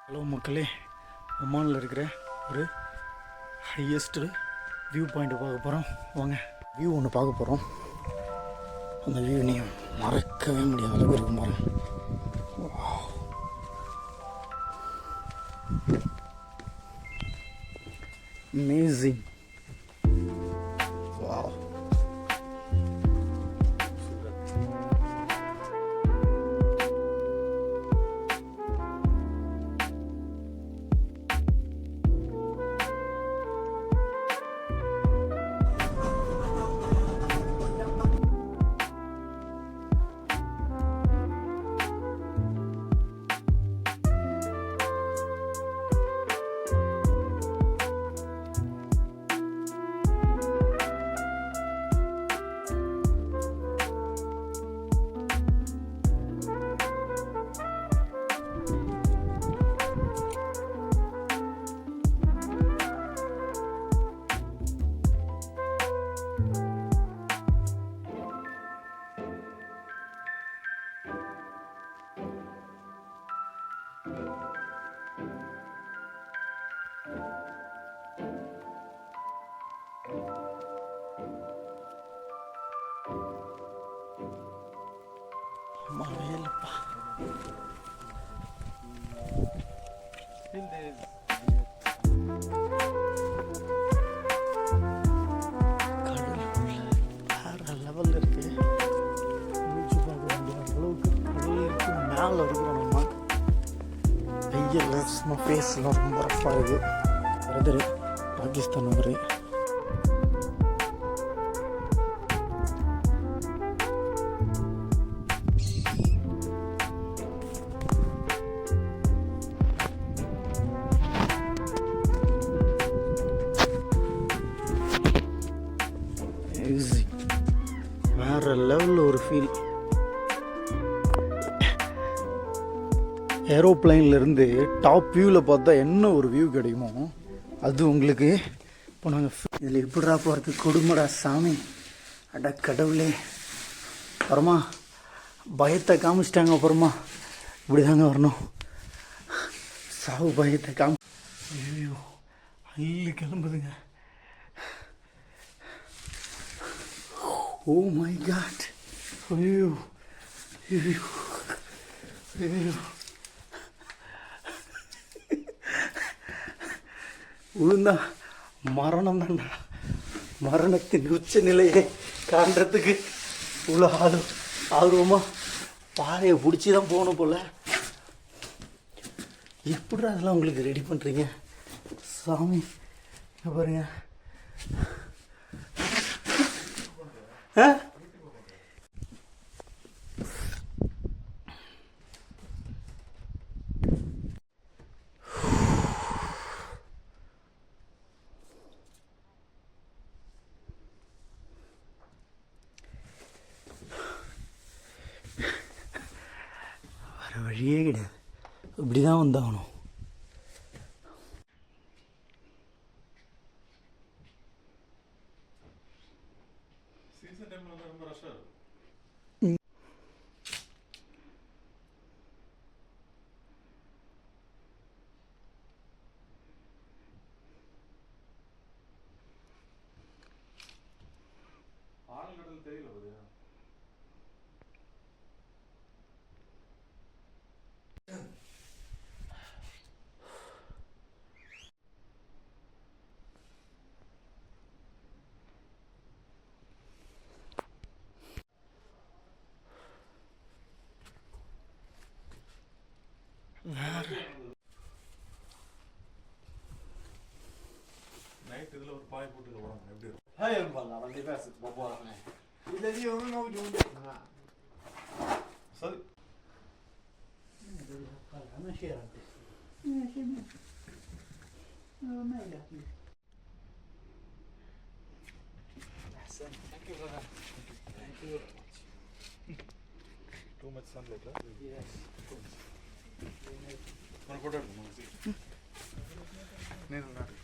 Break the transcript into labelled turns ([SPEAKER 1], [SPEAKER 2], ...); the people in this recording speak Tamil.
[SPEAKER 1] ஹலோ மக்களே, ஒமானில் இருக்கிற ஒரு ஹையஸ்ட்டு வியூ பாயிண்ட்டு பார்க்க போகிறோம். வாங்க, வியூ ஒன்று பார்க்க போகிறோம். அந்த வியூ நீங்கள் மறக்கவே முடியாத அளவுக்கு இருக்கும் பாருங்க. அமேசிங். வாவ். அம்மாவே இல்லைப்பா. வேற லெவலில் இருக்கு. மூச்சு பார்க்க வேண்டிய அளவுக்கு கடலுக்கு மேலே இருக்கிறோம். நம்ம வெயில் சும்மா ஃபேஸ்லாம் ரொம்ப ரஃப்பாக இருக்குது. பிரதரு பாகிஸ்தான் அவர். வேற லெவலில் ஒரு ஃபீல். ஏரோப்ளைன்லேருந்து டாப் வியூவில் பார்த்தா என்ன ஒரு வியூ கிடைக்குமோ அது உங்களுக்கு இப்போ நாங்கள் இதில் எப்படிடா போகிறது? கொடுமடா சாமி, அட கடவுளே. அப்புறமா பயத்தை காமிச்சிட்டாங்க. அப்புறமா இப்படி தாங்க வரணும். சாவு பயத்தை ஐயோ அள்ளி கிளம்புதுங்க. Oh my God! ஐயோ ஐயோ ஐயோ. உளுந்தா மரணம் தான்டா. மரணத்தின் உச்ச நிலையை காண்றதுக்கு இவ்வளோ ஆர்வமாக பாறையை பிடிச்சி தான் போகணும் போல். எப்படி அதெல்லாம் உங்களுக்கு ரெடி பண்ணுறீங்க சாமி? பாருங்க. வர வழியே கிடையாது. இப்படி தான் வந்தாகணும்.
[SPEAKER 2] நைட் இதில் ஒரு பாய் போட்டு போகிறாங்க. எப்படி இருக்கும்?
[SPEAKER 3] هاي والله اللي فاسد بابا إذا اليوم موجود.
[SPEAKER 2] சரி.
[SPEAKER 1] ماشي يا ربي. ماشي ما يلاقي. أحسن. Thank you brother. Thank you very much.
[SPEAKER 2] Too much sunlight, huh?
[SPEAKER 1] Yes.
[SPEAKER 2] One photo. No, no.